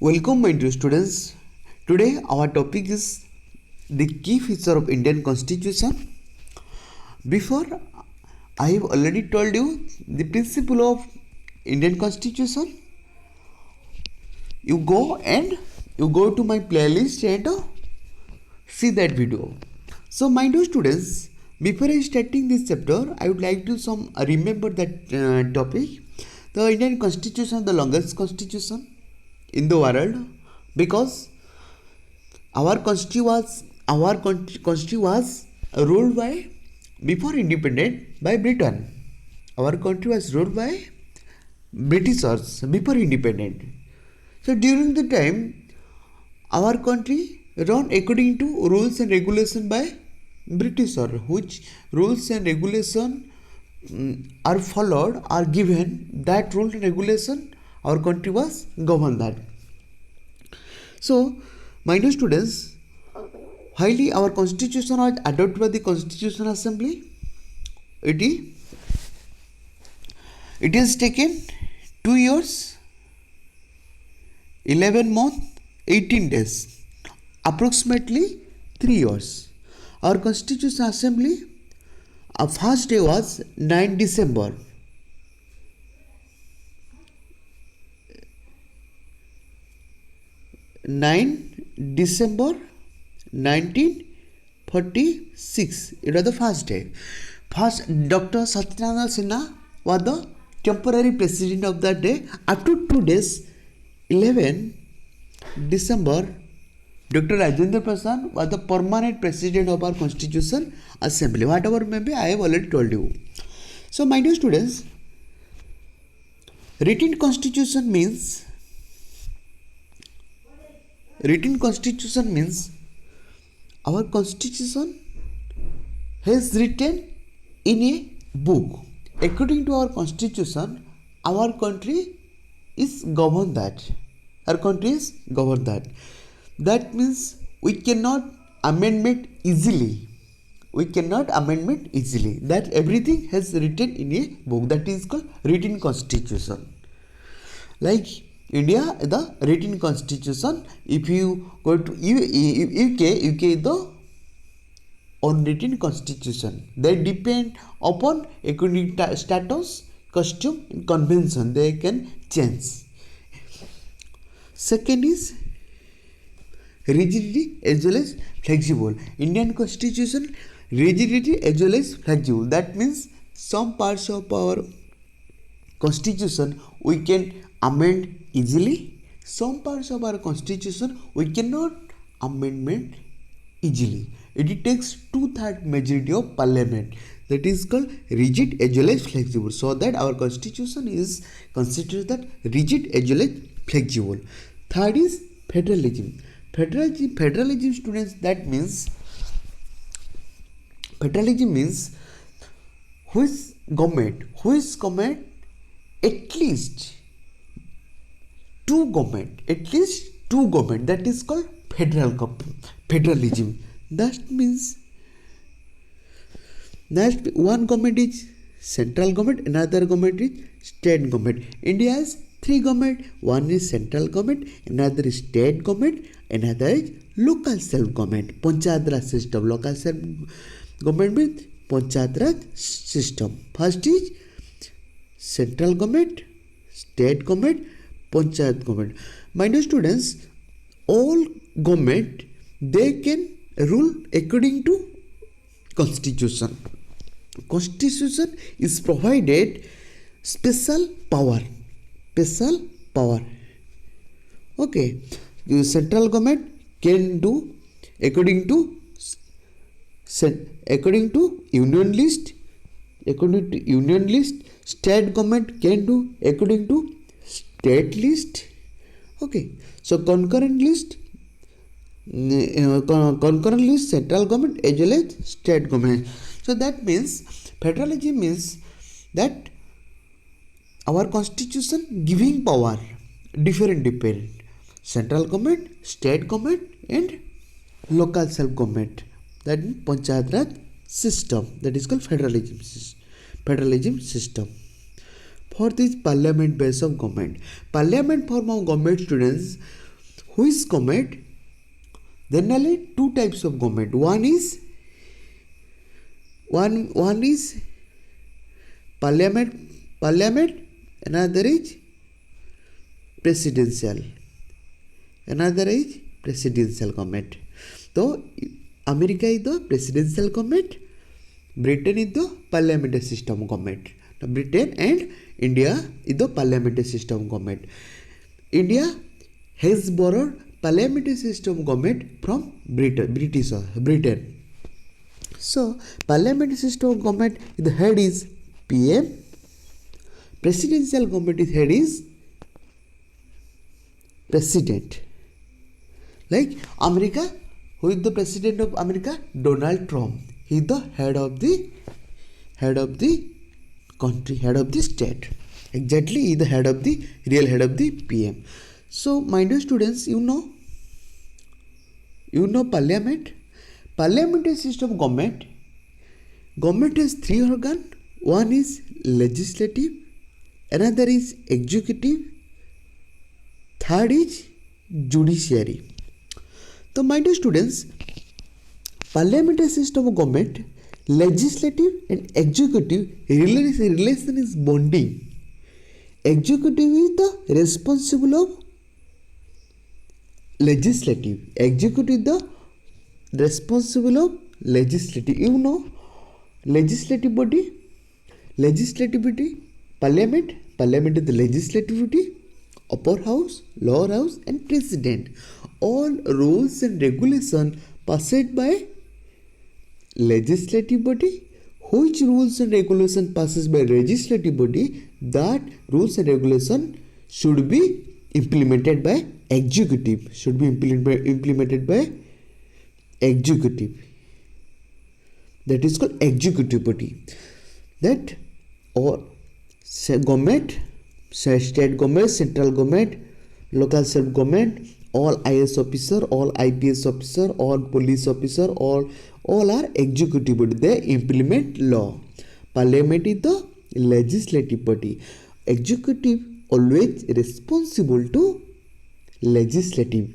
Welcome my dear students. Today our topic is the key feature of Indian Constitution. Before I have already told you the principle of Indian Constitution. You go to my playlist and see that video. So my dear students, before I starting this chapter, I would like to remember that topic. The Indian Constitution, the longest constitution in the world, because our country was ruled by, before independent, by Britain. Our country was ruled by Britishers before independent. So during the time, our country run according to rules and regulation by Britisher, which rules and regulation are followed, are given. That rule and regulation our country was governed that. So, my dear students, while our constitution was adopted by the Constitutional Assembly, it has taken 2 years, 11 months, 18 days, approximately 3 years. Our Constitutional Assembly, our first day was 9 December. 9 December 1946. It was the first day. First, Dr. Satyanarayana Sinha was the temporary president of that day. After 2 days, 11 December, Dr. Rajendra Prasad was the permanent president of our Constitution Assembly. Whatever maybe I have already told you. So, my dear students, written constitution means our constitution has written in a book. According to our constitution, our country is governed that. That means we cannot amendment easily. That everything has written in a book. That is called written constitution. Like India, the written constitution. If you go to UK is the unwritten constitution. They depend upon according status, custom, and convention. They can change. Second is rigidity as well as flexible. Indian constitution, rigidity as well as flexible. That means some parts of our constitution we can amend easily. Some parts of our constitution we cannot amendment easily. It takes 2/3 majority of parliament. That is called rigid as well as flexible. So that our constitution is considered that rigid as well as flexible. Third is federalism. Federalism students, that means federalism means which government at least two government, that is called federalism. That means that one government is central government, another government is state government. India has 3 government. One is central government, another is state government, another is local self government. Panchayat Raj system. Local self government means Panchayat Raj system. First is central government, state government, Panchayat government. My dear students, all government they can rule according to constitution. Constitution is provided special power. Okay, central government can do according to union list. State government can do according to state list. Okay, so concurrent list, central government as well as state government. So that means federalism means that our constitution giving power different central government, state government, and local self government. That means Panchayat Raj system. That is called federalism system. Fourth is parliament base of government. Parliament form of government students which government, there are two types of government. One is parliament, another is presidential, government. So America is the presidential government, Britain is the parliamentary system government. Now, Britain and India is the parliamentary system government. India has borrowed parliamentary system government from Britain. So parliamentary system of government, the head is PM. Presidential government is head is president. Like America, who is the president of America? Donald Trump. He is the head of the country, head of the state. Exactly, he is the real head of the PM. So my dear students, you know parliament. Parliamentary system of government. Government has three organs. One is legislative, another is executive, third is judiciary. So my dear students, parliamentary system of government, legislative and executive relation is bonding. Executive is the responsible of legislative. Executive is the responsible of legislative. You know, legislative body, parliament is the legislativity, upper house, lower house and president. All rules and regulation passed by legislative body. Which rules and regulation passes by legislative body, that rules and regulation should be implemented by executive. That is called executive body. That or government, state government, central government, local self government, all IS officer, all IPS officer, all police officer, all are executive body. They implement law. Parliament is the legislative body. Executive always responsible to legislative.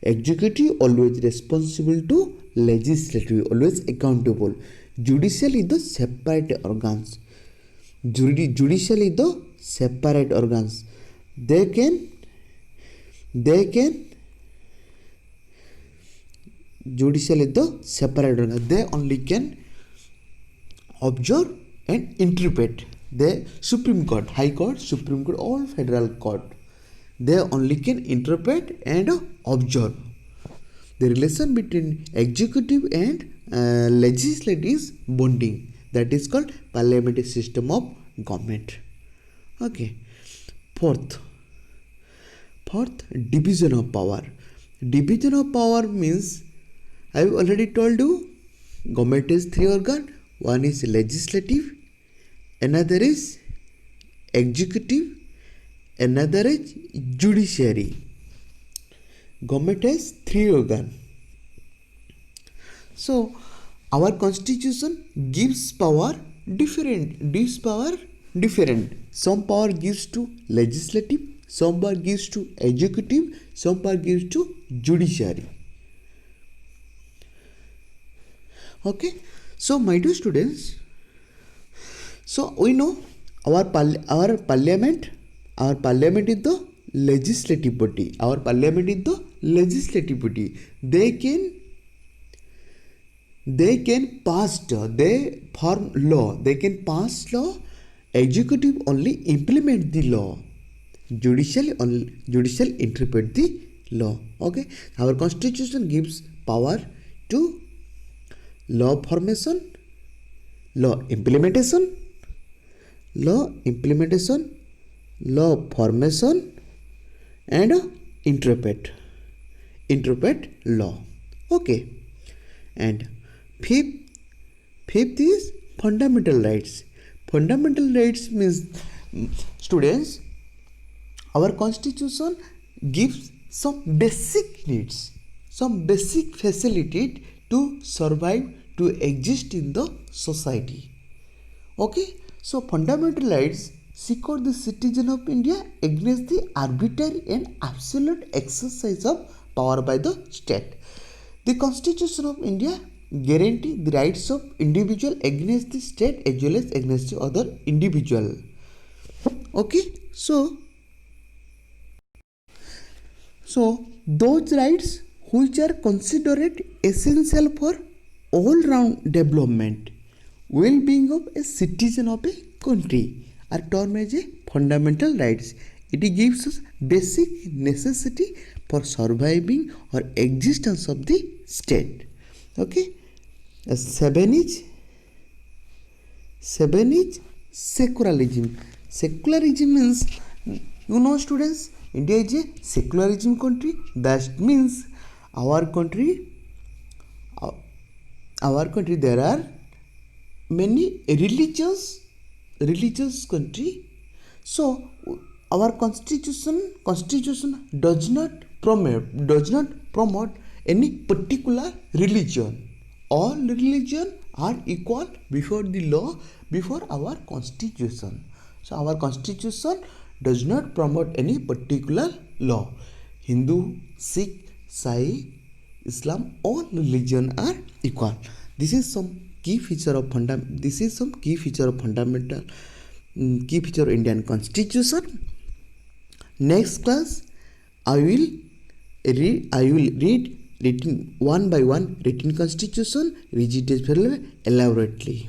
Executive always responsible to legislative, always accountable. Judicial is the separate organs. Judicial is the separate organs. They can judicial is the separate organ. They only can observe and interpret. The Supreme Court, High Court, Supreme Court, all federal court, they only can interpret and observe. The relation between executive and legislative is bonding. That is called parliamentary system of government. Okay. Fourth, division of power. Division of power means, I have already told you, government has three organs. One is legislative, another is executive, another is judiciary. Government has three organs. So our constitution gives power different. Some power gives to legislative, some power gives to executive, some power gives to judiciary. Okay, so my dear students, so we know our parliament is the legislative body. Our parliament is the legislative body. They can pass law. They form law. They can pass law. Executive only implement the law. Judicial interpret the law. Okay, our constitution gives power to law formation, law implementation, law formation and interpret law. Okay, and fifth is fundamental rights. Fundamental rights means, students, our constitution gives some basic needs, some basic facility to survive, to exist in the society. Okay, so fundamental rights secure the citizen of India against the arbitrary and absolute exercise of power by the state. The Constitution of India guarantee the rights of individual against the state as well as against the other individual. Okay, so those rights which are considered essential for all-round development, well-being of a citizen of a country are termed as a fundamental rights. It gives us basic necessity for surviving or existence of the state. Okay. Seven is secularism. Secularism means, students, India is a secularism country. That means our country there are many religious country. So our constitution does not promote any particular religion. All religion are equal before the law, before our constitution. So our constitution does not promote any particular law. Hindu, Sikh, Sai, Islam, all religion are equal. This is some key feature of fundamental key feature of Indian Constitution. Next class, I will read written one by one written constitution, read it very elaborately.